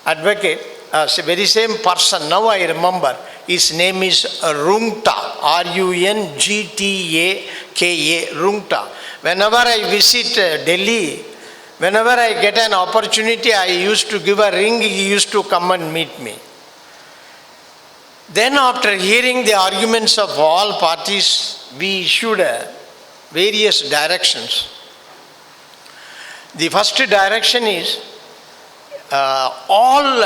advocate, very same person, now I remember, his name is Rungta, Rungta, Rungta. Whenever I visit Delhi, whenever I get an opportunity, I used to give a ring, he used to come and meet me. Then after hearing the arguments of all parties, we issued various directions. The first direction is all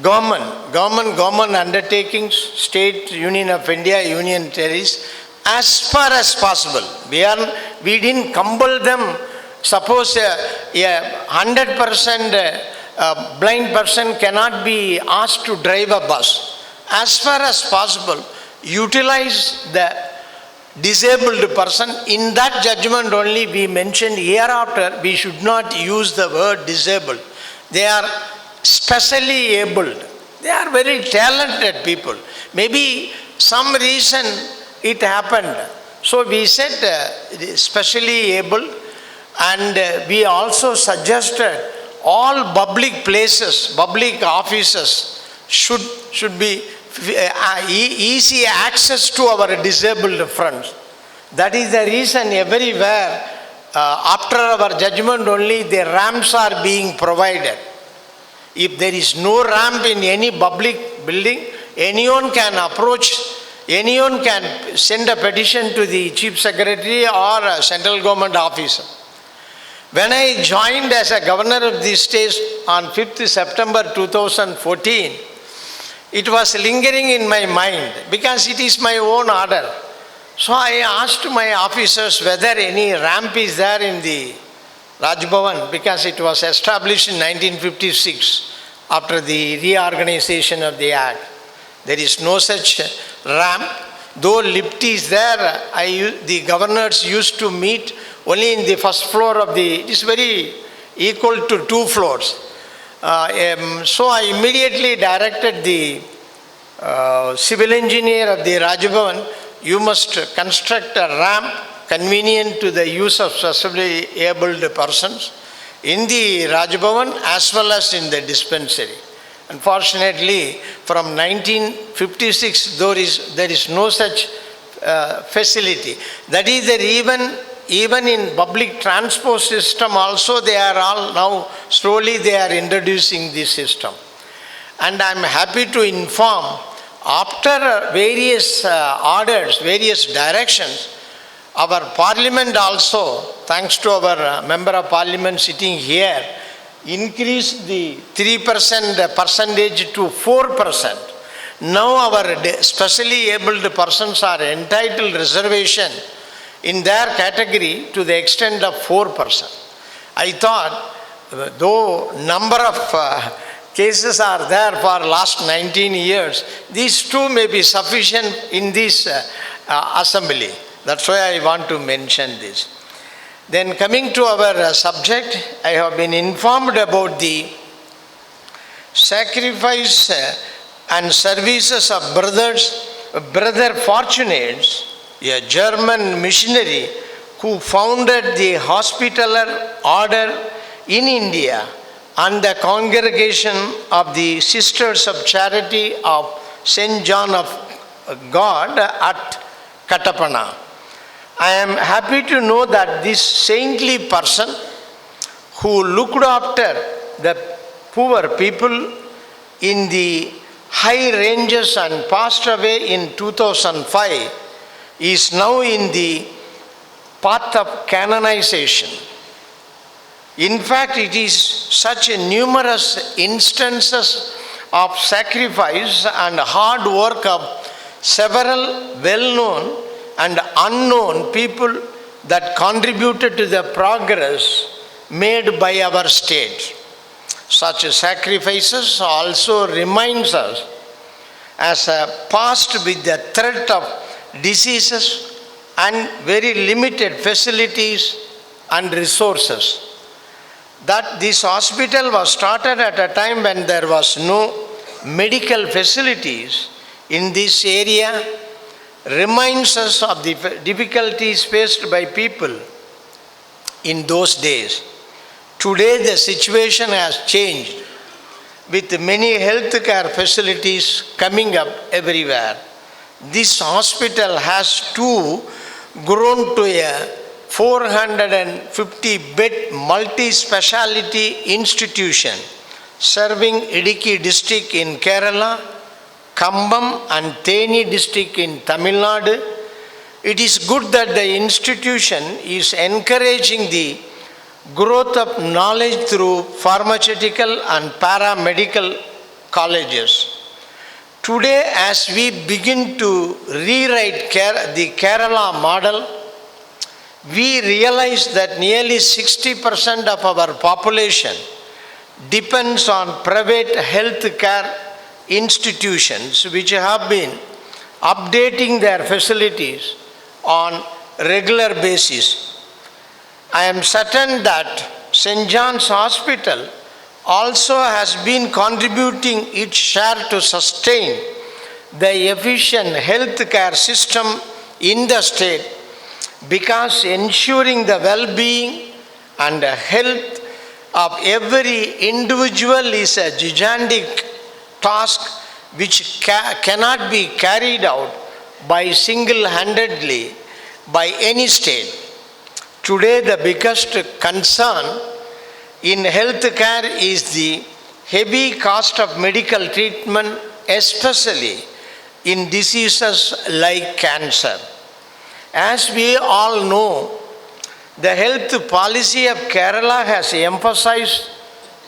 government undertakings, State, Union of India, Union Territories, as far as possible. We didn't compel them. Suppose a 100% blind person cannot be asked to drive a bus. As far as possible, utilize the disabled person. In that judgment only we mentioned hereafter we should not use the word disabled. They are specially abled. They are very talented people. Maybe some reason it happened. So we said specially abled, and we also suggested all public places, public offices should be easy access to our disabled friends. That is the reason everywhere after our judgment only the ramps are being provided. If there is no ramp in any public building, anyone can approach, anyone can send a petition to the Chief Secretary or a central government officer. When I joined as a governor of the state on 5th September 2014, it was lingering in my mind because it is my own order. So I asked my officers whether any ramp is there in the Raj Bhavan, because it was established in 1956 after the reorganization of the Act. There is no such ramp. Though lift is there, the governors used to meet only in the first floor of it is very equal to 2 floors. So I immediately directed the civil engineer of the Raj Bhavan, you must construct a ramp convenient to the use of specially abled persons in the Raj Bhavan as well as in the dispensary. Unfortunately, from 1956, there is no such facility. That is that even in public transport system also they are all now slowly they are introducing this system. And I am happy to inform, after various orders, various directions, our parliament also, thanks to our member of parliament sitting here, increased the 3% percentage to 4%. Now our specially abled persons are entitled reservation in their category to the extent of 4%. I thought, though number of cases are there for last 19 years, these two may be sufficient in this assembly. That's why I want to mention this. Then coming to our subject, I have been informed about the sacrifice and services of Brother Fortunates, a German missionary who founded the Hospitaller Order in India and the Congregation of the Sisters of Charity of St. John of God at Kattapana. I am happy to know that this saintly person who looked after the poor people in the high ranges and passed away in 2005 is now in the path of canonization. In fact, it is such numerous instances of sacrifice and hard work of several well-known and unknown people that contributed to the progress made by our state. Such sacrifices also reminds us as a past with the threat of diseases and very limited facilities and resources. That this hospital was started at a time when there was no medical facilities in this area reminds us of the difficulties faced by people in those days. Today the situation has changed with many healthcare facilities coming up everywhere. This hospital has too grown to a 450-bed multi-speciality institution serving Idukki district in Kerala, Kambam and Theni district in Tamil Nadu. It is good that the institution is encouraging the growth of knowledge through pharmaceutical and paramedical colleges. Today, as we begin to rewrite the Kerala model, we realize that nearly 60% of our population depends on private health care institutions which have been updating their facilities on regular basis. I am certain that St. John's Hospital also has been contributing its share to sustain the efficient healthcare system in the state, because ensuring the well-being and health of every individual is a gigantic task which cannot be carried out by single-handedly by any state. Today, the biggest concern in healthcare is the heavy cost of medical treatment, especially in diseases like cancer. As we all know, the health policy of Kerala has emphasized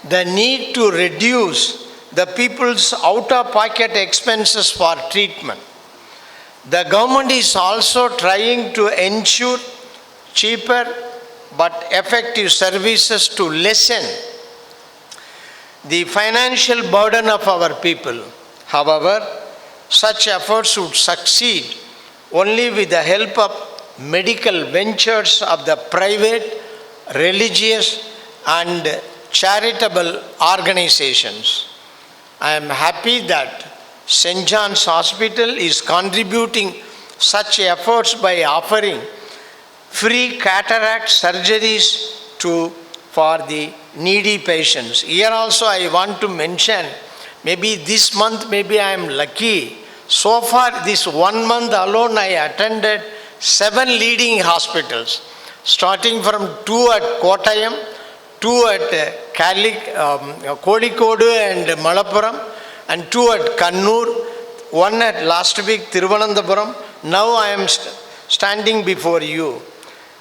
the need to reduce the people's out-of-pocket expenses for treatment. The government is also trying to ensure cheaper but effective services to lessen the financial burden of our people. However, such efforts would succeed only with the help of medical ventures of the private, religious and charitable organizations. I am happy that St. John's Hospital is contributing such efforts by offering free cataract surgeries for the needy patients. Here also I want to mention, maybe this month, maybe I am lucky. So far, this 1 month alone, I attended 7 leading hospitals, starting from 2 at Kottayam, 2 at Kozhikode and Malappuram, and 2 at Kannur, 1 at last week Thiruvananthapuram. Now I am standing before you.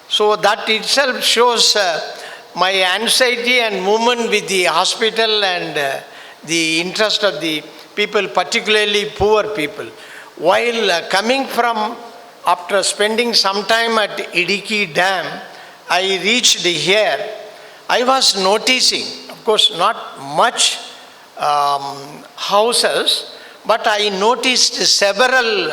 So that itself shows my anxiety and movement with the hospital and the interest of the people, particularly poor people. While coming from, after spending some time at Idukki Dam, I reached here. I was noticing, of course, not much houses, but I noticed several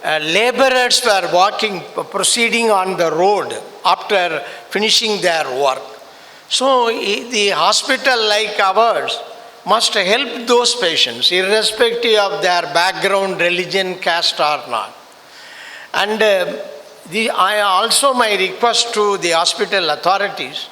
laborers were proceeding on the road after finishing their work. So the hospital like ours must help those patients, irrespective of their background, religion, caste or not. And I also my request to the hospital authorities.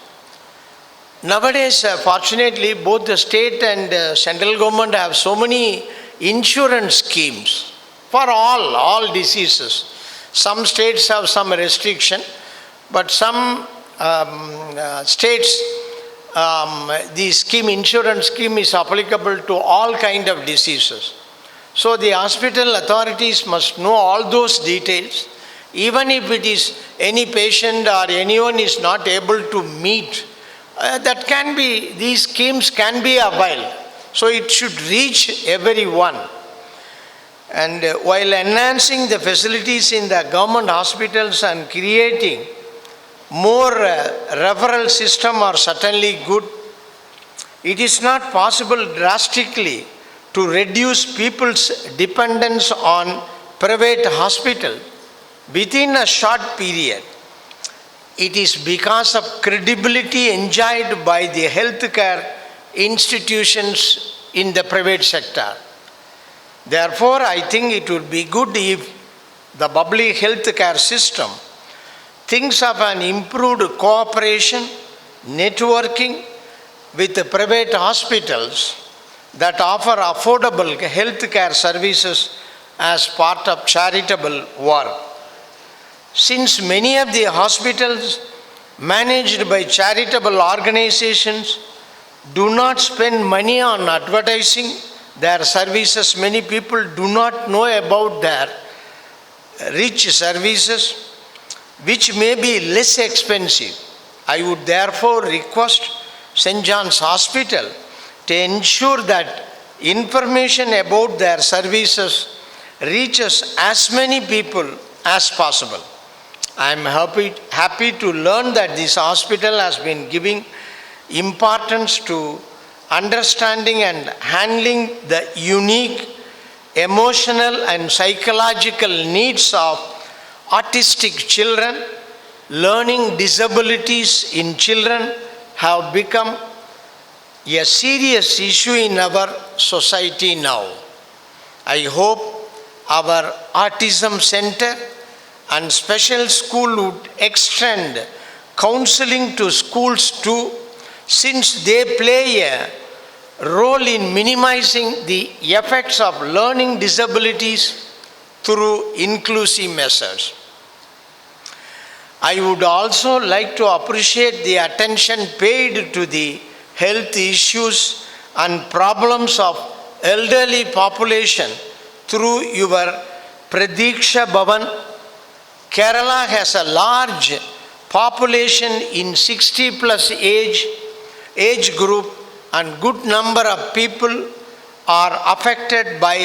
Nowadays, fortunately, both the state and central government have so many insurance schemes for all diseases. Some states have some restriction, but some states, the insurance scheme is applicable to all kind of diseases. So the hospital authorities must know all those details. Even if it is any patient or anyone is not able to meet, these schemes can be availed. So it should reach everyone. And while enhancing the facilities in the government hospitals and creating more referral system are certainly good, it is not possible drastically to reduce people's dependence on private hospital within a short period. It is because of credibility enjoyed by the healthcare institutions in the private sector. Therefore, I think it would be good if the public healthcare system thinks of an improved cooperation, networking with the private hospitals that offer affordable health care services as part of charitable work. Since many of the hospitals managed by charitable organizations do not spend money on advertising their services, many people do not know about their rich services, which may be less expensive. I would therefore request St. John's Hospital to ensure that information about their services reaches as many people as possible. I am happy to learn that this hospital has been giving importance to understanding and handling the unique emotional and psychological needs of autistic children. Learning disabilities in children have become a serious issue in our society now. I hope our autism center and special school would extend counseling to schools too, since they play a role in minimizing the effects of learning disabilities through inclusive measures. I would also like to appreciate the attention paid to the health issues and problems of elderly population through your Pradiksha Bhavan. Kerala has a large population in 60 plus age group, and good number of people are affected by